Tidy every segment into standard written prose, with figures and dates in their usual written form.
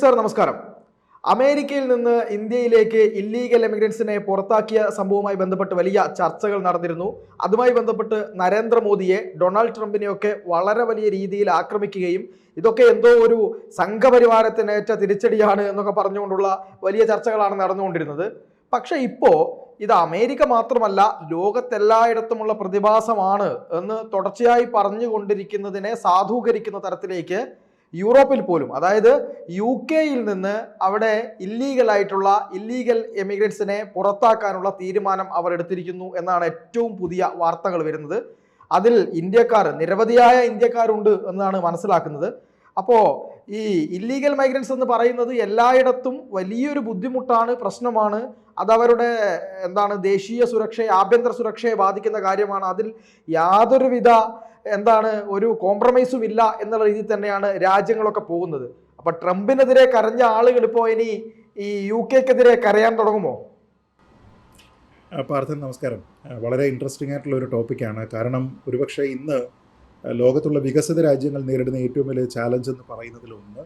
Sir നമസ്കാരം. അമേരിക്കയിൽ നിന്ന് ഇന്ത്യയിലേക്ക് ഇല്ലീഗൽ എമിഗ്രൻസിനെ പുറത്താക്കിയ സംഭവവുമായി ബന്ധപ്പെട്ട് വലിയ ചർച്ചകൾ നടന്നിരുന്നു. അതുമായി ബന്ധപ്പെട്ട് നരേന്ദ്രമോദിയെ, ഡൊണാൾഡ് ട്രംപിനെയൊക്കെ വളരെ വലിയ രീതിയിൽ ആക്രമിക്കുകയും ഇതൊക്കെ എന്തോ ഒരു സംഘപരിവാരത്തിനേറ്റ തിരിച്ചടിയാണ് എന്നൊക്കെ പറഞ്ഞുകൊണ്ടുള്ള വലിയ ചർച്ചകളാണ് നടന്നുകൊണ്ടിരുന്നത്. പക്ഷെ ഇപ്പോ ഇത് അമേരിക്ക മാത്രമല്ല, ലോകത്തെല്ലായിടത്തുമുള്ള പ്രതിഭാസമാണ് എന്ന് തുടർച്ചയായി പറഞ്ഞുകൊണ്ടിരിക്കുന്നതിനെ സാധൂകരിക്കുന്ന തരത്തിലേക്ക് യൂറോപ്പിൽ പോലും, അതായത് UK-യിൽ നിന്ന് അവിടെ ഇല്ലീഗൽ എമിഗ്രൻസിനെ പുറത്താക്കാനുള്ള തീരുമാനം അവർ എടുത്തിരിക്കുന്നു എന്നാണ് ഏറ്റവും പുതിയ വാർത്തകൾ വരുന്നത്. അതിൽ നിരവധിയായ ഇന്ത്യക്കാരുണ്ട് എന്നാണ് മനസ്സിലാക്കുന്നത്. അപ്പോൾ ഈ ഇല്ലീഗൽ മൈഗ്രൻസ് എന്ന് പറയുന്നത് എല്ലായിടത്തും വലിയൊരു ബുദ്ധിമുട്ടാണ്, പ്രശ്നമാണ്. അതവരുടെ ദേശീയ സുരക്ഷയെ, ആഭ്യന്തര സുരക്ഷയെ ബാധിക്കുന്ന കാര്യമാണ്. അതിൽ യാതൊരുവിധ ഒരു കോംപ്രമൈസും ഇല്ല എന്നുള്ള രീതിയിൽ തന്നെയാണ് രാജ്യങ്ങളൊക്കെ പോകുന്നത്. അപ്പൊ ട്രംപിനെതിരെ കരഞ്ഞ ആളുകൾ ഇപ്പോൾ ഇനി ഈ UK-ക്കെതിരെ കരയാൻ തുടങ്ങുമോ? പാർത്ഥൻ നമസ്കാരം. വളരെ ഇൻട്രസ്റ്റിംഗ് ആയിട്ടുള്ള ഒരു ടോപ്പിക്കാണ്. കാരണം ഒരുപക്ഷെ ഇന്ന് ലോകത്തുള്ള വികസിത രാജ്യങ്ങൾ നേരിടുന്ന ഏറ്റവും വലിയ ചാലഞ്ച് എന്ന് പറയുന്നതിലൊന്ന്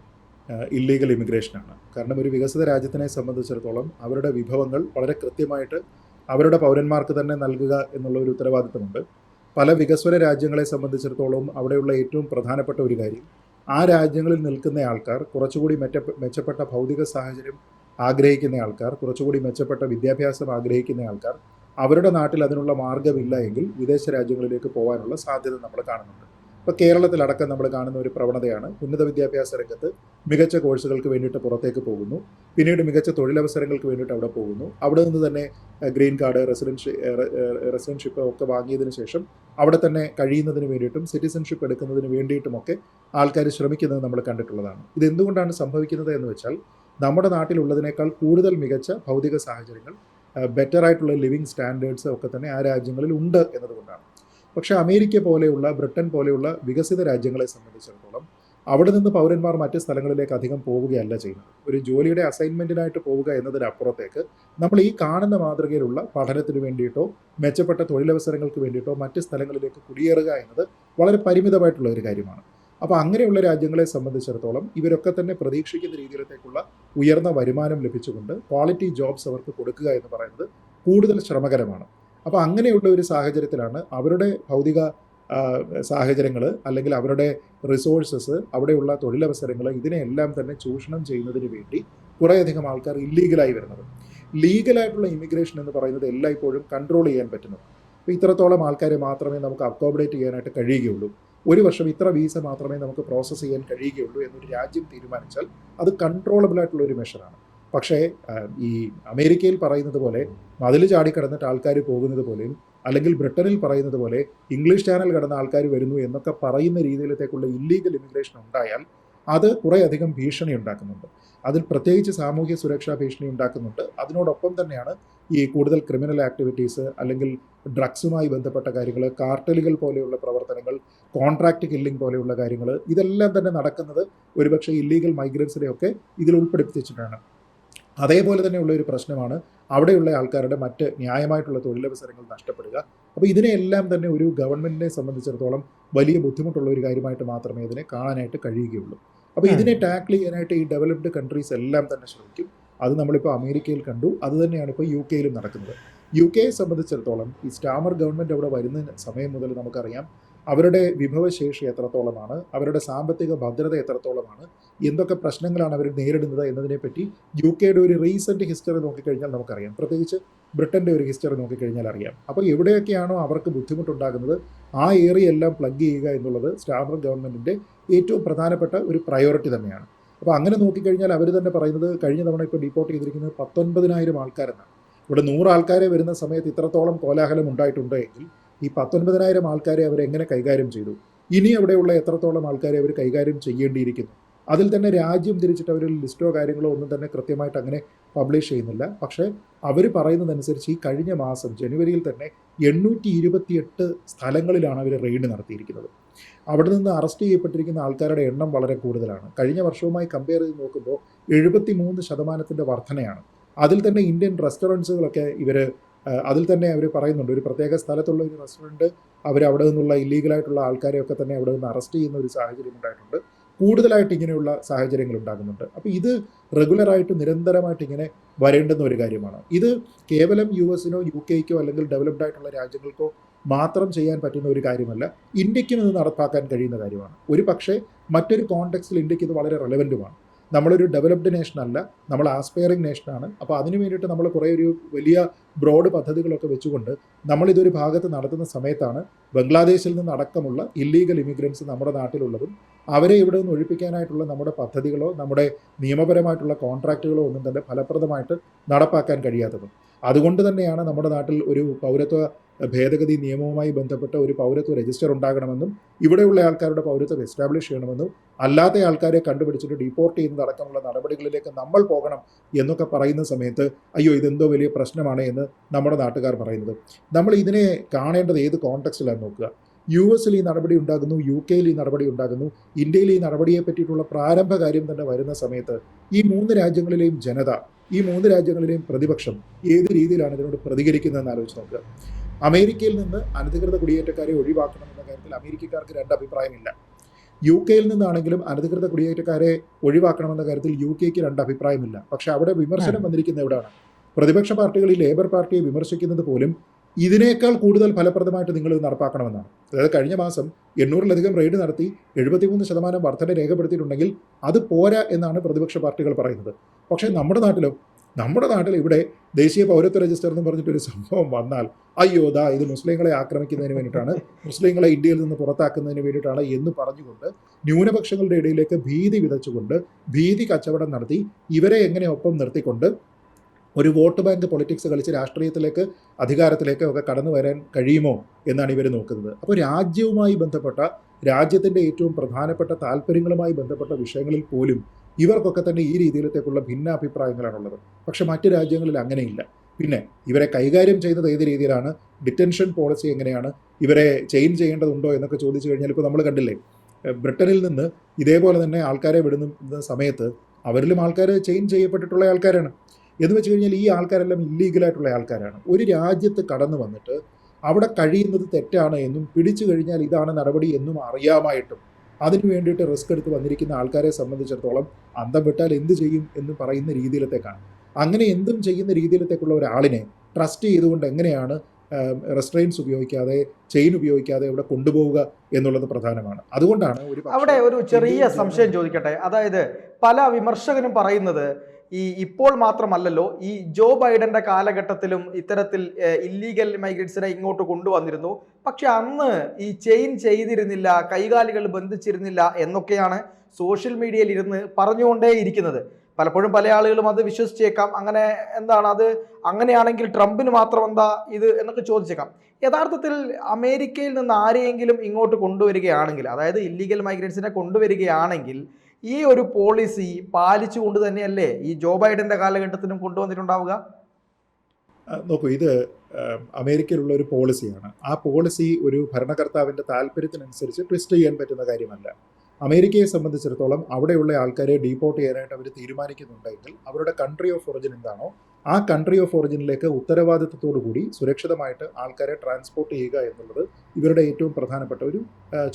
ഇല്ലീഗൽ ഇമിഗ്രേഷനാണ്. കാരണം ഒരു വികസിത രാജ്യത്തിനെ സംബന്ധിച്ചിടത്തോളം അവരുടെ വിഭവങ്ങൾ വളരെ കൃത്യമായിട്ട് അവരുടെ പൗരന്മാർക്ക് തന്നെ നൽകുക എന്നുള്ള ഒരു ഉത്തരവാദിത്തമുണ്ട്. പല വികസ്വര രാജ്യങ്ങളെ സംബന്ധിച്ചിടത്തോളം അവിടെയുള്ള ഏറ്റവും പ്രധാനപ്പെട്ട ഒരു കാര്യം, ആ രാജ്യങ്ങളിൽ നിൽക്കുന്ന ആൾക്കാർ കുറച്ചുകൂടി മെച്ചപ്പെട്ട ഭൗതിക സാഹചര്യം ആഗ്രഹിക്കുന്ന ആൾക്കാർ, കുറച്ചുകൂടി മെച്ചപ്പെട്ട വിദ്യാഭ്യാസം ആഗ്രഹിക്കുന്ന ആൾക്കാർ, അവരുടെ നാട്ടിൽ അതിനുള്ള മാർഗ്ഗമില്ല എങ്കിൽ വിദേശ രാജ്യങ്ങളിലേക്ക് പോകാനുള്ള സാധ്യത നമ്മൾ കാണുന്നുണ്ട്. ഇപ്പോൾ കേരളത്തിലടക്കം നമ്മൾ കാണുന്ന ഒരു പ്രവണതയാണ്, ഉന്നത വിദ്യാഭ്യാസ രംഗത്ത് മികച്ച കോഴ്സുകൾക്ക് വേണ്ടിയിട്ട് പുറത്തേക്ക് പോകുന്നു, പിന്നീട് മികച്ച തൊഴിലവസരങ്ങൾക്ക് വേണ്ടിയിട്ട് അവിടെ പോകുന്നു, അവിടെ നിന്ന് തന്നെ ഗ്രീൻ കാർഡ്, റെസിഡൻഷിപ്പ് ഒക്കെ വാങ്ങിയതിന് ശേഷം അവിടെ തന്നെ കഴിയുന്നതിന് വേണ്ടിയിട്ടും സിറ്റിസൺഷിപ്പ് എടുക്കുന്നതിന് വേണ്ടിയിട്ടുമൊക്കെ ആൾക്കാർ ശ്രമിക്കുന്നത് നമ്മൾ കണ്ടിട്ടുള്ളതാണ്. ഇതെന്തുകൊണ്ടാണ് സംഭവിക്കുന്നത് എന്ന് വെച്ചാൽ, നമ്മുടെ നാട്ടിലുള്ളതിനേക്കാൾ കൂടുതൽ മികച്ച ഭൗതിക സാഹചര്യങ്ങൾ, ബെറ്റർ ആയിട്ടുള്ള ലിവിങ് സ്റ്റാൻഡേർഡ്സ് ഒക്കെ തന്നെ ആ രാജ്യങ്ങളിൽ ഉണ്ട് എന്നതുകൊണ്ടാണ്. പക്ഷേ അമേരിക്ക പോലെയുള്ള, ബ്രിട്ടൻ പോലെയുള്ള വികസിത രാജ്യങ്ങളെ സംബന്ധിച്ചിടത്തോളം അവിടെ നിന്ന് പൗരന്മാർ മറ്റ് സ്ഥലങ്ങളിലേക്ക് അധികം പോവുകയല്ല ചെയ്യുന്നത്. ഒരു ജോലിയുടെ അസൈൻമെൻറ്റിനായിട്ട് പോവുക എന്നതിനപ്പുറത്തേക്ക് നമ്മൾ ഈ കാണുന്ന മാതൃകയിലുള്ള പഠനത്തിന് വേണ്ടിയിട്ടോ മെച്ചപ്പെട്ട തൊഴിലവസരങ്ങൾക്ക് വേണ്ടിയിട്ടോ മറ്റ് സ്ഥലങ്ങളിലേക്ക് കുടിയേറുക എന്നത് വളരെ പരിമിതമായിട്ടുള്ള ഒരു കാര്യമാണ്. അപ്പോൾ അങ്ങനെയുള്ള രാജ്യങ്ങളെ സംബന്ധിച്ചിടത്തോളം ഇവരൊക്കെ തന്നെ പ്രതീക്ഷിക്കുന്ന രീതിയിലേക്കുള്ള ഉയർന്ന വരുമാനം ലഭിച്ചുകൊണ്ട് ക്വാളിറ്റി ജോബ്സ് അവർക്ക് കൊടുക്കുക എന്ന് പറയുന്നത് കൂടുതൽ ശ്രമകരമാണ്. അപ്പോൾ അങ്ങനെയുള്ള ഒരു സാഹചര്യത്തിലാണ് അവരുടെ ഭൗതിക സാഹചര്യങ്ങൾ, അല്ലെങ്കിൽ അവരുടെ റിസോഴ്സസ്, അവിടെയുള്ള തൊഴിലവസരങ്ങൾ, ഇതിനെല്ലാം തന്നെ ചൂഷണം ചെയ്യുന്നതിന് വേണ്ടി കുറേയധികം ആൾക്കാർ ഇല്ലീഗലായി വരുന്നത്. ലീഗലായിട്ടുള്ള ഇമിഗ്രേഷൻ എന്ന് പറയുന്നത് എല്ലായ്പ്പോഴും കൺട്രോൾ ചെയ്യാൻ പറ്റുന്നത്. അപ്പോൾ ഇത്രത്തോളം ആൾക്കാരെ മാത്രമേ നമുക്ക് അക്കോമഡേറ്റ് ചെയ്യാനായിട്ട് കഴിയുകയുള്ളൂ, ഒരു വർഷം ഇത്ര വീസ മാത്രമേ നമുക്ക് പ്രോസസ്സ് ചെയ്യാൻ കഴിയുകയുള്ളൂ എന്നൊരു രാജ്യം തീരുമാനിച്ചാൽ അത് കൺട്രോളബിൾ ആയിട്ടുള്ള ഒരു മെഷറാണ്. പക്ഷേ ഈ അമേരിക്കയിൽ പറയുന്നത് പോലെ മതിൽ ചാടിക്കടന്നിട്ട് ആൾക്കാർ പോകുന്നത് പോലെയും, അല്ലെങ്കിൽ ബ്രിട്ടനിൽ പറയുന്നത് പോലെ ഇംഗ്ലീഷ് ചാനൽ കടന്ന ആൾക്കാർ വരുന്നു എന്നൊക്കെ പറയുന്ന രീതിയിലേക്കുള്ള ഇല്ലീഗൽ ഇമിഗ്രേഷൻ ഉണ്ടായാൽ അത് കുറേയധികം ഭീഷണി ഉണ്ടാക്കുന്നുണ്ട്. അതിൽ പ്രത്യേകിച്ച് സാമൂഹ്യ സുരക്ഷാ ഭീഷണി ഉണ്ടാക്കുന്നുണ്ട്. അതിനോടൊപ്പം തന്നെയാണ് ഈ കൂടുതൽ ക്രിമിനൽ ആക്ടിവിറ്റീസ്, അല്ലെങ്കിൽ ഡ്രഗ്സുമായി ബന്ധപ്പെട്ട കാര്യങ്ങൾ, കാർട്ടലുകൾ പോലെയുള്ള പ്രവർത്തനങ്ങൾ, കോൺട്രാക്റ്റ് കില്ലിംഗ് പോലെയുള്ള കാര്യങ്ങൾ, ഇതെല്ലാം തന്നെ നടക്കുന്നത് ഒരുപക്ഷെ ഇല്ലീഗൽ മൈഗ്രൻസിനെയൊക്കെ ഇതിൽ ഉൾപ്പെടുത്തിച്ചിട്ടാണ്. അതേപോലെ തന്നെയുള്ള ഒരു പ്രശ്നമാണ് അവിടെയുള്ള ആൾക്കാരുടെ മറ്റ് ന്യായമായിട്ടുള്ള തൊഴിലവസരങ്ങൾ നഷ്ടപ്പെടുക. അപ്പോൾ ഇതിനെല്ലാം തന്നെ ഒരു ഗവൺമെൻറ്റിനെ സംബന്ധിച്ചിടത്തോളം വലിയ ബുദ്ധിമുട്ടുള്ള ഒരു കാര്യമായിട്ട് മാത്രമേ ഇതിനെ കാണാനായിട്ട് കഴിയുകയുള്ളൂ. അപ്പോൾ ഇതിനെ ടാക്കിൾ ചെയ്യാനായിട്ട് ഈ ഡെവലപ്ഡ് കൺട്രീസ് എല്ലാം തന്നെ ശ്രമിക്കും. അത് നമ്മളിപ്പോൾ അമേരിക്കയിൽ കണ്ടു, അത് തന്നെയാണ് ഇപ്പോൾ UK-യിലും നടക്കുന്നത്. UK-യെ സംബന്ധിച്ചിടത്തോളം ഈ സ്റ്റാമർ ഗവൺമെൻറ് അവിടെ വരുന്ന സമയം മുതൽ നമുക്കറിയാം അവരുടെ വിഭവശേഷി എത്രത്തോളമാണ്, അവരുടെ സാമ്പത്തിക ഭദ്രത എത്രത്തോളമാണ്, എന്തൊക്കെ പ്രശ്നങ്ങളാണ് അവർ നേരിടുന്നത് എന്നതിനെപ്പറ്റി UK-യുടെ ഒരു റീസെൻറ്റ് ഹിസ്റ്ററി നോക്കിക്കഴിഞ്ഞാൽ നമുക്കറിയാം. പ്രത്യേകിച്ച് ബ്രിട്ടൻ്റെ ഒരു ഹിസ്റ്ററി നോക്കിക്കഴിഞ്ഞാൽ അറിയാം. അപ്പോൾ എവിടെയൊക്കെയാണോ അവർക്ക് ബുദ്ധിമുട്ടുണ്ടാകുന്നത് ആ ഏരിയ എല്ലാം പ്ലഗ് ചെയ്യുക എന്നുള്ളത് സ്റ്റാമർ ഗവൺമെൻറ്റിൻ്റെ ഏറ്റവും പ്രധാനപ്പെട്ട ഒരു പ്രയോറിറ്റി തന്നെയാണ്. അപ്പോൾ അങ്ങനെ നോക്കിക്കഴിഞ്ഞാൽ അവർ തന്നെ പറയുന്നത്, കഴിഞ്ഞ തവണ ഇപ്പോൾ ഡിപ്പോർട്ട് ചെയ്തിരിക്കുന്നത് 19,000 ആൾക്കാരെന്നാണ്. ഇവിടെ 100 ആൾക്കാരെ വരുന്ന സമയത്ത് ഇത്രത്തോളം കോലാഹലം ഉണ്ടായിട്ടുണ്ട് എങ്കിൽ ഈ 19,000 ആൾക്കാരെ അവരെങ്ങനെ കൈകാര്യം ചെയ്തു, ഇനി അവിടെയുള്ള എത്രത്തോളം ആൾക്കാരെ അവർ കൈകാര്യം ചെയ്യേണ്ടിയിരിക്കുന്നു. അതിൽ തന്നെ രാജ്യം തിരിച്ചിട്ട് അവർ ലിസ്റ്റോ കാര്യങ്ങളോ ഒന്നും തന്നെ കൃത്യമായിട്ട് അങ്ങനെ പബ്ലിഷ് ചെയ്യുന്നില്ല. പക്ഷേ അവർ പറയുന്നതനുസരിച്ച് ഈ കഴിഞ്ഞ മാസം ജനുവരിയിൽ തന്നെ 828 സ്ഥലങ്ങളിലാണ് അവർ റെയ്ഡ് നടത്തിയിരിക്കുന്നത്. അവിടെ നിന്ന് അറസ്റ്റ് ചെയ്യപ്പെട്ടിരിക്കുന്ന ആൾക്കാരുടെ എണ്ണം വളരെ കൂടുതലാണ്. കഴിഞ്ഞ വർഷവുമായി കമ്പയർ ചെയ്ത് നോക്കുമ്പോൾ 73% വർധനയാണ്. അതിൽ തന്നെ ഇന്ത്യൻ റെസ്റ്റോറൻറ്റ്സുകളൊക്കെ അതിൽ തന്നെ അവർ പറയുന്നുണ്ട്, ഒരു പ്രത്യേക സ്ഥലത്തുള്ള ഒരു റെസ്റ്റോറൻറ്റ് അവിടെ നിന്നുള്ള ഇല്ലീഗലായിട്ടുള്ള ആൾക്കാരെയൊക്കെ തന്നെ അവിടെ നിന്ന് അറസ്റ്റ് ചെയ്യുന്ന ഒരു സാഹചര്യം ഉണ്ടായിട്ടുണ്ട്. കൂടുതലായിട്ട് ഇങ്ങനെയുള്ള സാഹചര്യങ്ങൾ ഉണ്ടാകുന്നുണ്ട്. അപ്പോൾ ഇത് റെഗുലറായിട്ട് നിരന്തരമായിട്ട് ഇങ്ങനെ വരേണ്ടുന്ന ഒരു കാര്യമാണ്. ഇത് കേവലം US-നോ UK-ക്കോ അല്ലെങ്കിൽ ഡെവലപ്ഡ് ആയിട്ടുള്ള രാജ്യങ്ങൾക്കോ മാത്രം ചെയ്യാൻ പറ്റുന്ന ഒരു കാര്യമല്ല, ഇന്ത്യക്കും ഇത് നടപ്പാക്കാൻ കഴിയുന്ന കാര്യമാണ്. ഒരു പക്ഷേ മറ്റൊരു കോണ്ടെക്സ്റ്റിൽ ഇന്ത്യക്ക് ഇത് വളരെ റെലവൻറ്റുമാണ്. നമ്മളൊരു ഡെവലപ്ഡ് നേഷനല്ല, നമ്മൾ ആസ്പയറിംഗ് നേഷനാണ്. അപ്പോൾ അതിന് വേണ്ടിയിട്ട് നമ്മൾ കുറേ ഒരു വലിയ ബ്രോഡ് പദ്ധതികളൊക്കെ വെച്ചുകൊണ്ട് നമ്മളിതൊരു ഭാഗത്ത് നടത്തുന്ന സമയത്താണ് ബംഗ്ലാദേശിൽ നിന്ന് അടക്കമുള്ള ഇല്ലീഗൽ ഇമിഗ്രൻസ് നമ്മുടെ നാട്ടിലുള്ളതും അവരെ ഇവിടെ നിന്ന് ഒഴിപ്പിക്കാനായിട്ടുള്ള നമ്മുടെ പദ്ധതികളോ നമ്മുടെ നിയമപരമായിട്ടുള്ള കോൺട്രാക്റ്റുകളോ ഒന്നും തന്നെ ഫലപ്രദമായിട്ട് നടപ്പാക്കാൻ കഴിയാത്തതും. അതുകൊണ്ട് തന്നെയാണ് നമ്മുടെ നാട്ടിൽ ഒരു പൗരത്വ ഭേദഗതി നിയമവുമായി ബന്ധപ്പെട്ട ഒരു പൗരത്വ രജിസ്റ്റർ ഉണ്ടാകണമെന്നും ഇവിടെയുള്ള ആൾക്കാരുടെ പൗരത്വം എസ്റ്റാബ്ലിഷ് ചെയ്യണമെന്നും അല്ലാത്ത ആൾക്കാരെ കണ്ടുപിടിച്ചിട്ട് ഡിപ്പോർട്ട് ചെയ്യുന്നതടക്കമുള്ള നടപടികളിലേക്ക് നമ്മൾ പോകണം എന്നൊക്കെ പറയുന്ന സമയത്ത് അയ്യോ ഇതെന്തോ വലിയ പ്രശ്നമാണ് എന്ന് നമ്മുടെ നാട്ടുകാർ പറയുന്നത്. നമ്മൾ ഇതിനെ കാണേണ്ടത് ഏത് കോണ്ടെക്സ്റ്റിലാണ് നോക്കുക. US-ൽ ഈ നടപടി ഉണ്ടാകുന്നു, UK-യിൽ ഈ നടപടി ഉണ്ടാകുന്നു, ഇന്ത്യയിൽ ഈ നടപടിയെ പറ്റിയിട്ടുള്ള പ്രാരംഭ കാര്യം തന്നെ വരുന്ന സമയത്ത് ഈ 3 രാജ്യങ്ങളിലെയും ജനത, ഈ 3 രാജ്യങ്ങളിലെയും പ്രതിപക്ഷം ഏത് രീതിയിലാണ് ഇതിനോട് പ്രതികരിക്കുന്നതെന്ന് ആലോചിച്ച് നോക്കുക. അമേരിക്കയിൽ നിന്ന് അനധികൃത കുടിയേറ്റക്കാരെ ഒഴിവാക്കണമെന്ന കാര്യത്തിൽ അമേരിക്കക്കാർക്ക് 2 അഭിപ്രായമില്ല. UK-യിൽ നിന്നാണെങ്കിലും അനധികൃത കുടിയേറ്റക്കാരെ ഒഴിവാക്കണമെന്ന കാര്യത്തിൽ UK-ക്ക് 2 അഭിപ്രായമില്ല. പക്ഷെ അവിടെ വിമർശനം വന്നിരിക്കുന്നത് എവിടെയാണ്? പ്രതിപക്ഷ പാർട്ടികൾ ഈ ലേബർ പാർട്ടിയെ വിമർശിക്കുന്നത് പോലും ഇതിനേക്കാൾ കൂടുതൽ ഫലപ്രദമായിട്ട് നിങ്ങൾ ഇത് നടപ്പാക്കണമെന്നാണ്. അതായത് കഴിഞ്ഞ മാസം 800-ലധികം റെയ്ഡ് നടത്തി 73% വർധന രേഖപ്പെടുത്തിയിട്ടുണ്ടെങ്കിൽ അത് പോരാ എന്നാണ് പ്രതിപക്ഷ പാർട്ടികൾ പറയുന്നത്. പക്ഷേ നമ്മുടെ നാട്ടിൽ ഇവിടെ ദേശീയ പൗരത്വ രജിസ്റ്റർ എന്ന് പറഞ്ഞിട്ടൊരു സംഭവം വന്നാൽ അയ്യോ ഇത് മുസ്ലിങ്ങളെ ആക്രമിക്കുന്നതിന് വേണ്ടിയിട്ടാണ്, മുസ്ലിങ്ങളെ ഇന്ത്യയിൽ നിന്ന് പുറത്താക്കുന്നതിന് വേണ്ടിയിട്ടാണ് എന്ന് പറഞ്ഞുകൊണ്ട് ന്യൂനപക്ഷങ്ങളുടെ ഇടയിലേക്ക് ഭീതി വിതച്ചുകൊണ്ട് ഭീതി കച്ചവടം നടത്തി ഇവരെ എങ്ങനെ ഒപ്പം നിർത്തിക്കൊണ്ട് ഒരു വോട്ട് ബാങ്ക് പൊളിറ്റിക്സ് കളിച്ച് രാഷ്ട്രീയത്തിലേക്ക് അധികാരത്തിലേക്ക് ഒക്കെ കടന്നു വരാൻ കഴിയുമോ എന്നാണ് ഇവർ നോക്കുന്നത്. അപ്പോൾ രാജ്യവുമായി ബന്ധപ്പെട്ട രാജ്യത്തിൻ്റെ ഏറ്റവും പ്രധാനപ്പെട്ട താല്പര്യങ്ങളുമായി ബന്ധപ്പെട്ട വിഷയങ്ങളിൽ പോലും ഇവർക്കൊക്കെ തന്നെ ഈ രീതിയിലത്തേക്കുള്ള ഭിന്നാഭിപ്രായങ്ങളാണുള്ളത്. പക്ഷെ മറ്റ് രാജ്യങ്ങളിൽ അങ്ങനെയില്ല. പിന്നെ ഇവരെ കൈകാര്യം ചെയ്യുന്നത് ഏത് രീതിയിലാണ്, ഡിറ്റൻഷൻ പോളിസി എങ്ങനെയാണ്, ഇവരെ ചേഞ്ച് ചെയ്യേണ്ടതുണ്ടോ എന്നൊക്കെ ചോദിച്ചു കഴിഞ്ഞാൽ ഇപ്പോൾ നമ്മൾ കണ്ടില്ലേ, ബ്രിട്ടനിൽ നിന്ന് ഇതേപോലെ തന്നെ ആൾക്കാരെ വിടുന്ന സമയത്ത് അവരിലും ആൾക്കാർ ചേഞ്ച് ചെയ്യപ്പെട്ടിട്ടുള്ള ആൾക്കാരാണ്. എന്ന് വെച്ച് കഴിഞ്ഞാൽ ഈ ആൾക്കാരെല്ലാം ഇല്ലീഗലായിട്ടുള്ള ആൾക്കാരാണ്. ഒരു രാജ്യത്ത് കടന്നു വന്നിട്ട് അവിടെ കഴിയുന്നത് തെറ്റാണ് എന്നും പിടിച്ചു കഴിഞ്ഞാൽ ഇതാണ് നടപടി എന്നും അറിയാമായിട്ടും അതിനു വേണ്ടിയിട്ട് റിസ്ക് എടുത്ത് വന്നിരിക്കുന്ന ആൾക്കാരെ സംബന്ധിച്ചിടത്തോളം അന്തം വിട്ടാൽ എന്ത് ചെയ്യും എന്ന് പറയുന്ന രീതിയിലത്തേക്കാണ്. അങ്ങനെ എന്തും ചെയ്യുന്ന രീതിയിലത്തേക്കുള്ള ഒരാളിനെ ട്രസ്റ്റ് ചെയ്തുകൊണ്ട് എങ്ങനെയാണ് റെസ്ട്രെയിൻസ് ഉപയോഗിക്കാതെ ചെയിൻ ഉപയോഗിക്കാതെ ഇവിടെ കൊണ്ടുപോവുക എന്നുള്ളത് പ്രധാനമാണ്. അതുകൊണ്ടാണ് അവിടെ ഒരു ചെറിയ സംശയം ചോദിക്കട്ടെ. അതായത് പല വിമർശകരും പറയുന്നത് ഇപ്പോൾ മാത്രമല്ലല്ലോ, ഈ ജോ ബൈഡന്റെ കാലഘട്ടത്തിലും ഇത്തരത്തിൽ ഇല്ലീഗൽ മൈഗ്രൻസിനെ ഇങ്ങോട്ട് കൊണ്ടുവന്നിരുന്നു. പക്ഷെ അന്ന് ഈ ചെയിൻ ചെയ്തിരുന്നില്ല, കൈകാലുകൾ ബന്ധിച്ചിരുന്നില്ല എന്നൊക്കെയാണ് സോഷ്യൽ മീഡിയയിൽ ഇരുന്ന് പറഞ്ഞുകൊണ്ടേയിരിക്കുന്നത്. പലപ്പോഴും പല ആളുകളും അത് വിശ്വസിച്ചേക്കാം. അങ്ങനെ അത് അങ്ങനെയാണെങ്കിൽ ട്രംപിന് മാത്രം എന്താ ഇത് എന്നൊക്കെ ചോദിച്ചേക്കാം. യഥാർത്ഥത്തിൽ അമേരിക്കയിൽ നിന്ന് ആരെയെങ്കിലും ഇങ്ങോട്ട് കൊണ്ടുവരികയാണെങ്കിൽ, അതായത് ഇല്ലീഗൽ മൈഗ്രൻസിനെ കൊണ്ടുവരികയാണെങ്കിൽ ഈ ഒരു പോളിസി പാലിച്ചുകൊണ്ട് തന്നെയല്ലേ ഈ ജോ ബൈഡന്റെ കാലഘട്ടത്തിനും കൊണ്ടുവന്നിട്ടുണ്ടാവുക? നോക്കൂ, ഇത് അമേരിക്കയിലുള്ള ഒരു പോളിസിയാണ്. ആ പോളിസി ഒരു ഭരണകർത്താവിൻ്റെ താല്പര്യത്തിനനുസരിച്ച് ട്വിസ്റ്റ് ചെയ്യാൻ പറ്റുന്ന കാര്യമല്ല. അമേരിക്കയെ സംബന്ധിച്ചിടത്തോളം അവിടെയുള്ള ആൾക്കാരെ ഡീപ്പോർട്ട് ചെയ്യാനായിട്ട് അവർ തീരുമാനിക്കുന്നുണ്ടെങ്കിൽ അവരുടെ കൺട്രി ഓഫ് ഒറിജിൻ എന്താണോ ആ കൺട്രി ഓഫ് ഒറിജിനിലേക്ക് ഉത്തരവാദിത്വത്തോടു കൂടി സുരക്ഷിതമായിട്ട് ആൾക്കാരെ ട്രാൻസ്പോർട്ട് ചെയ്യുക എന്നുള്ളത് ഇവരുടെ ഏറ്റവും പ്രധാനപ്പെട്ട ഒരു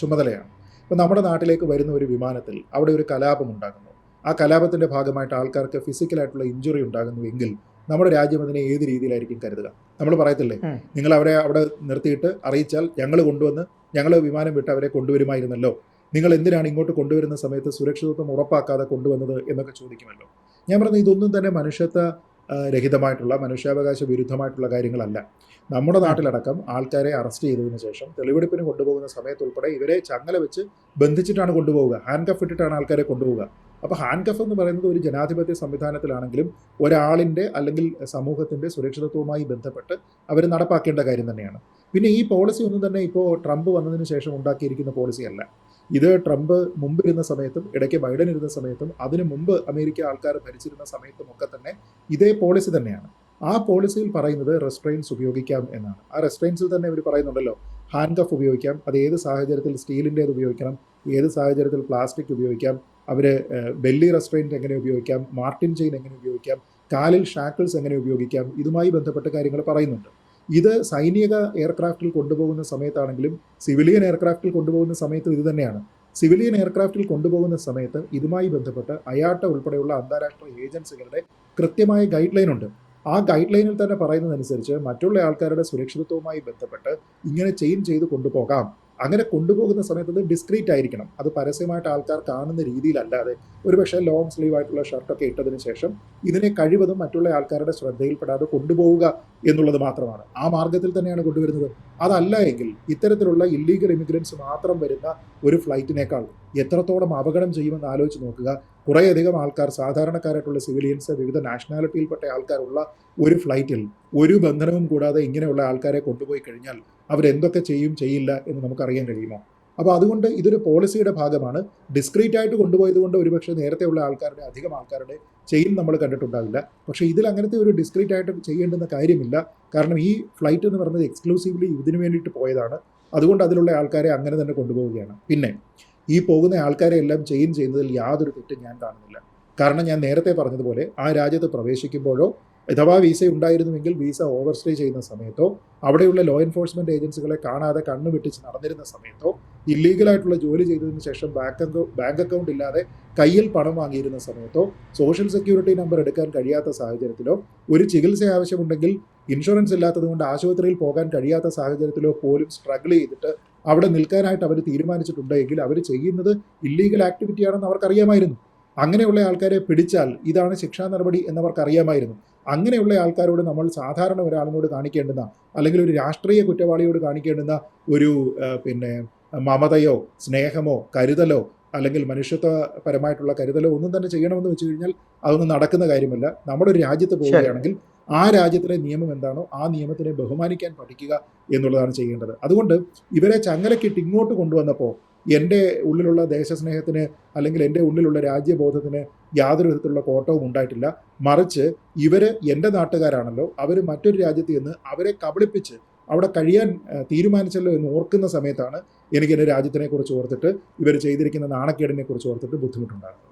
ചുമതലയാണ്. ഇപ്പോൾ നമ്മുടെ നാട്ടിലേക്ക് വരുന്ന ഒരു വിമാനത്തിൽ അവിടെ ഒരു കലാപം ഉണ്ടാകുന്നു. ആ കലാപത്തിൻ്റെ ഭാഗമായിട്ട് ആൾക്കാർക്ക് ഫിസിക്കലായിട്ടുള്ള ഇഞ്ചുറി ഉണ്ടാകുന്നുവെങ്കിൽ നമ്മുടെ രാജ്യം അതിനെ ഏത് രീതിയിലായിരിക്കും കരുതുക? നമ്മൾ പറയത്തില്ലേ, നിങ്ങൾ അവരെ അവിടെ നിർത്തിയിട്ട് അറിയിച്ചാൽ ഞങ്ങൾ വിമാനം വിട്ട് അവരെ കൊണ്ടുവരുമായിരുന്നല്ലോ, നിങ്ങൾ എന്തിനാണ് ഇങ്ങോട്ട് കൊണ്ടുവരുന്ന സമയത്ത് സുരക്ഷിതത്വം ഉറപ്പാക്കാതെ കൊണ്ടുവന്നത് എന്നൊക്കെ ചോദിക്കുമല്ലോ. ഞാൻ പറഞ്ഞത് ഇതൊന്നും തന്നെ മനുഷ്യത്വ രഹിതമായിട്ടുള്ള മനുഷ്യാവകാശ വിരുദ്ധമായിട്ടുള്ള കാര്യങ്ങളല്ല. നമ്മുടെ നാട്ടിലടക്കം ആൾക്കാരെ അറസ്റ്റ് ചെയ്തതിനു ശേഷം തെളിവെടുപ്പിന് കൊണ്ടുപോകുന്ന സമയത്തുൾപ്പെടെ ഇവരെ ചങ്ങല വെച്ച് ബന്ധിച്ചിട്ടാണ് കൊണ്ടുപോവുക, ഹാൻഡ് കഫ് ഇട്ടിട്ടാണ് ആൾക്കാരെ കൊണ്ടുപോവുക. അപ്പോൾ ഹാൻഡ് കഫ് എന്ന് പറയുന്നത് ഒരു ജനാധിപത്യ സംവിധാനത്തിലാണെങ്കിലും ഒരാളിൻ്റെ അല്ലെങ്കിൽ സമൂഹത്തിൻ്റെ സുരക്ഷിതത്വവുമായി ബന്ധപ്പെട്ട് അവർ നടപ്പാക്കേണ്ട കാര്യം തന്നെയാണ്. പിന്നെ ഈ പോളിസി ഒന്നും തന്നെ ഇപ്പോൾ ട്രംപ് വന്നതിന് ശേഷം ഉണ്ടാക്കിയിരിക്കുന്ന പോളിസിയല്ല. ഇത് ട്രംപ് മുമ്പിരുന്ന സമയത്തും ഇടയ്ക്ക് ബൈഡൻ ഇരുന്ന സമയത്തും അതിനു മുമ്പ് അമേരിക്ക ആൾക്കാർ ഭരിച്ചിരുന്ന സമയത്തും ഒക്കെ തന്നെ ഇതേ പോളിസി തന്നെയാണ്. ആ പോളിസിയിൽ പറയുന്നത് റെസ്ട്രെയിൻസ് ഉപയോഗിക്കാം എന്നാണ്. ആ റെസ്ട്രെയിൻസിൽ തന്നെ ഇവർ പറയുന്നുണ്ടല്ലോ, ഹാൻഡ് കഫ് ഉപയോഗിക്കാം, അത് ഏത് സാഹചര്യത്തിൽ സ്റ്റീലിൻ്റേത് ഉപയോഗിക്കണം, ഏത് സാഹചര്യത്തിൽ പ്ലാസ്റ്റിക് ഉപയോഗിക്കാം, അവർ ബെല്ലി റെസ്ട്രെയിൻറ്റ് എങ്ങനെ ഉപയോഗിക്കാം, മാർട്ടിൻ ചെയിൻ എങ്ങനെ ഉപയോഗിക്കാം, കാലിൽ ഷാക്കിൾസ് എങ്ങനെ ഉപയോഗിക്കാം, ഇതുമായി ബന്ധപ്പെട്ട കാര്യങ്ങൾ പറയുന്നുണ്ട്. ഇത് സൈനിക എയർക്രാഫ്റ്റിൽ കൊണ്ടുപോകുന്ന സമയത്താണെങ്കിലും സിവിലിയൻ എയർക്രാഫ്റ്റിൽ കൊണ്ടുപോകുന്ന സമയത്തും ഇത് തന്നെയാണ്. സിവിലിയൻ എയർക്രാഫ്റ്റിൽ കൊണ്ടുപോകുന്ന സമയത്ത് ഇതുമായി ബന്ധപ്പെട്ട് അയാട്ട ഉൾപ്പെടെയുള്ള അന്താരാഷ്ട്ര ഏജൻസികളുടെ കൃത്യമായ ഗൈഡ് ലൈൻ ഉണ്ട്. ആ ഗൈഡ് ലൈനിൽ തന്നെ പറയുന്നതനുസരിച്ച് മറ്റുള്ള ആൾക്കാരുടെ സുരക്ഷിതത്വവുമായി ബന്ധപ്പെട്ട് ഇങ്ങനെ ചെയ്ത് കൊണ്ടുപോകാം. അങ്ങനെ കൊണ്ടുപോകുന്ന സമയത്ത് അത് ഡിസ്ക്രീറ്റ് ആയിരിക്കണം. അത് പരസ്യമായിട്ട് ആൾക്കാർ കാണുന്ന രീതിയിലല്ലാതെ ഒരുപക്ഷെ ലോങ് സ്ലീവ് ആയിട്ടുള്ള ഷർട്ടൊക്കെ ഇട്ടതിന് ശേഷം ഇതിനെ കഴിവതും മറ്റുള്ള ആൾക്കാരുടെ ശ്രദ്ധയിൽപ്പെടാതെ കൊണ്ടുപോവുക എന്നുള്ളത് മാത്രമാണ്. ആ മാർഗത്തിൽ തന്നെയാണ് കൊണ്ടുവരുന്നത്. അതല്ല എങ്കിൽ ഇത്തരത്തിലുള്ള ഇല്ലീഗൽ ഇമിഗ്രൻസ് മാത്രം വരുന്ന ഒരു ഫ്ലൈറ്റിനേക്കാൾ എത്രത്തോളം അപകടം ചെയ്യുമെന്ന് ആലോചിച്ച് നോക്കുക. കുറേയധികം ആൾക്കാർ, സാധാരണക്കാരായിട്ടുള്ള സിവിലിയൻസ്, വിവിധ നാഷണാലിറ്റിയിൽപ്പെട്ട ആൾക്കാരുള്ള ഒരു ഫ്ലൈറ്റിൽ ഒരു ബന്ധനവും കൂടാതെ ഇങ്ങനെയുള്ള ആൾക്കാരെ കൊണ്ടുപോയി കഴിഞ്ഞാൽ അവരെന്തൊക്കെ ചെയ്യില്ല എന്ന് നമുക്കറിയാൻ കഴിയുമോ? അപ്പോൾ അതുകൊണ്ട് ഇതൊരു പോളിസിയുടെ ഭാഗമാണ്. ഡിസ്ക്രീറ്റ് ആയിട്ട് കൊണ്ടുപോയത് കൊണ്ട് ഒരുപക്ഷെ നേരത്തെയുള്ള അധികം ആൾക്കാരുടെ ചെയിൻ നമ്മൾ കണ്ടിട്ടുണ്ടാവില്ല. പക്ഷേ ഇതിൽ അങ്ങനത്തെ ഒരു ഡിസ്ക്രീറ്റ് ആയിട്ട് ചെയ്യേണ്ടുന്ന കാര്യമില്ല. കാരണം ഈ ഫ്ലൈറ്റ് എന്ന് പറയുന്നത് എക്സ്ക്ലൂസീവ്ലി ഇതിനു വേണ്ടിയിട്ട് പോയതാണ്. അതുകൊണ്ട് അതിലുള്ള ആൾക്കാരെ അങ്ങനെ തന്നെ കൊണ്ടുപോവുകയാണ്. പിന്നെ ഈ പോകുന്ന ആൾക്കാരെ എല്ലാം ചെയ്യുന്നതിൽ യാതൊരു തെറ്റും ഞാൻ കാണുന്നില്ല. കാരണം ഞാൻ നേരത്തെ പറഞ്ഞതുപോലെ ആ രാജ്യത്ത് പ്രവേശിക്കുമ്പോഴോ അഥവാ വിസ ഉണ്ടായിരുന്നുവെങ്കിൽ വിസ ഓവർസ്റ്റേ ചെയ്യുന്ന സമയത്തോ അവിടെയുള്ള ലോ എൻഫോഴ്സ്മെൻറ്റ് ഏജൻസികളെ കാണാതെ കണ്ണു വെട്ടിച്ച് നടന്നിരുന്ന സമയത്തോ ഇല്ലീഗലായിട്ടുള്ള ജോലി ചെയ്തതിന് ശേഷം ബാങ്ക് അക്കൗണ്ട് ഇല്ലാതെ കയ്യിൽ പണം വാങ്ങിയിരുന്ന സമയത്തോ സോഷ്യൽ സെക്യൂരിറ്റി നമ്പർ എടുക്കാൻ കഴിയാത്ത സാഹചര്യത്തിലോ ഒരു ചികിത്സ ആവശ്യമുണ്ടെങ്കിൽ ഇൻഷുറൻസ് ഇല്ലാത്തത് കൊണ്ട് ആശുപത്രിയിൽ പോകാൻ കഴിയാത്ത സാഹചര്യത്തിലോ പോലും സ്ട്രഗിൾ ചെയ്തിട്ട് അവിടെ നിൽക്കാനായിട്ട് അവർ തീരുമാനിച്ചിട്ടുണ്ടെങ്കിൽ അവർ ചെയ്യുന്നത് ഇല്ലീഗൽ ആക്ടിവിറ്റിയാണെന്ന് അവർക്കറിയാമായിരുന്നു. അങ്ങനെയുള്ള ആൾക്കാരെ പിടിച്ചാൽ ഇതാണ് ശിക്ഷാ നടപടി എന്നവർക്കറിയാമായിരുന്നു. അങ്ങനെയുള്ള ആൾക്കാരോട് നമ്മൾ സാധാരണ ഒരാളിനോട് കാണിക്കേണ്ടുന്ന, അല്ലെങ്കിൽ ഒരു രാഷ്ട്രീയ കുറ്റവാളിയോട് കാണിക്കേണ്ടുന്ന ഒരു മമതയോ സ്നേഹമോ കരുതലോ അല്ലെങ്കിൽ മനുഷ്യത്വപരമായിട്ടുള്ള കരുതലോ ഒന്നും തന്നെ ചെയ്യണമെന്ന് വെച്ച് കഴിഞ്ഞാൽ അതൊന്നും നടക്കുന്ന കാര്യമല്ല. നമ്മുടെ ഒരു രാജ്യത്ത് പോവുകയാണെങ്കിൽ ആ രാജ്യത്തിലെ നിയമം എന്താണോ ആ നിയമത്തിനെ ബഹുമാനിക്കാൻ പഠിക്കുക എന്നുള്ളതാണ് ചെയ്യേണ്ടത്. അതുകൊണ്ട് ഇവരെ ചങ്ങലക്കിട്ട് ഇങ്ങോട്ട് കൊണ്ടുവന്നപ്പോൾ എൻ്റെ ഉള്ളിലുള്ള ദേശസ്നേഹത്തിന് അല്ലെങ്കിൽ എൻ്റെ ഉള്ളിലുള്ള രാജ്യബോധത്തിന് യാതൊരു വിധത്തിലുള്ള കോട്ടവും ഉണ്ടായിട്ടില്ല. മറിച്ച് ഇവർ എൻ്റെ നാട്ടുകാരാണല്ലോ, അവർ മറ്റൊരു രാജ്യത്ത് നിന്ന് അവരെ കബളിപ്പിച്ച് അവിടെ കഴിയാൻ തീരുമാനിച്ചല്ലോ എന്ന് ഓർക്കുന്ന സമയത്താണ് എനിക്ക് എൻ്റെ രാജ്യത്തിനെ കുറിച്ച് ഓർത്തിട്ട് ഇവർ ചെയ്തിരിക്കുന്ന നാണക്കേടിനെ കുറിച്ച് ഓർത്തിട്ട് ബുദ്ധിമുട്ടുണ്ടാകുന്നത്.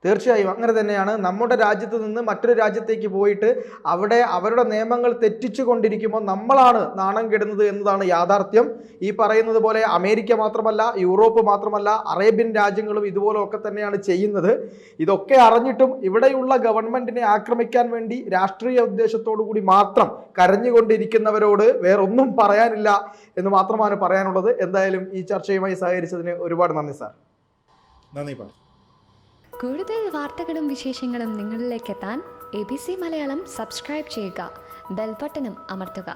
തീർച്ചയായും അങ്ങനെ തന്നെയാണ്. നമ്മുടെ രാജ്യത്ത് നിന്ന് മറ്റൊരു രാജ്യത്തേക്ക് പോയിട്ട് അവിടെ അവരുടെ നിയമങ്ങൾ തെറ്റിച്ചു കൊണ്ടിരിക്കുമ്പോൾ നമ്മളാണ് നാണം കെടുന്നത് എന്നതാണ് യാഥാർത്ഥ്യം. ഈ പറയുന്നത് പോലെ അമേരിക്ക മാത്രമല്ല, യൂറോപ്പ് മാത്രമല്ല, അറേബ്യൻ രാജ്യങ്ങളും ഇതുപോലൊക്കെ തന്നെയാണ് ചെയ്യുന്നത്. ഇതൊക്കെ അറിഞ്ഞിട്ടും ഇവിടെയുള്ള ഗവൺമെന്റിനെ ആക്രമിക്കാൻ വേണ്ടി രാഷ്ട്രീയ ഉദ്ദേശത്തോടു കൂടി മാത്രം കരഞ്ഞുകൊണ്ടിരിക്കുന്നവരോട് വേറൊന്നും പറയാനില്ല എന്ന് മാത്രമാണ് പറയാനുള്ളത്. എന്തായാലും ഈ ചർച്ചയുമായി സഹകരിച്ചതിന് ഒരുപാട് നന്ദി സാർ. നന്ദി. കൂടുതൽ വാർത്തകളും വിശേഷങ്ങളും നിങ്ങളിലേക്ക് എത്താൻ ABC മലയാളം സബ്സ്ക്രൈബ് ചെയ്യുക, ബെൽ ബട്ടണും അമർത്തുക.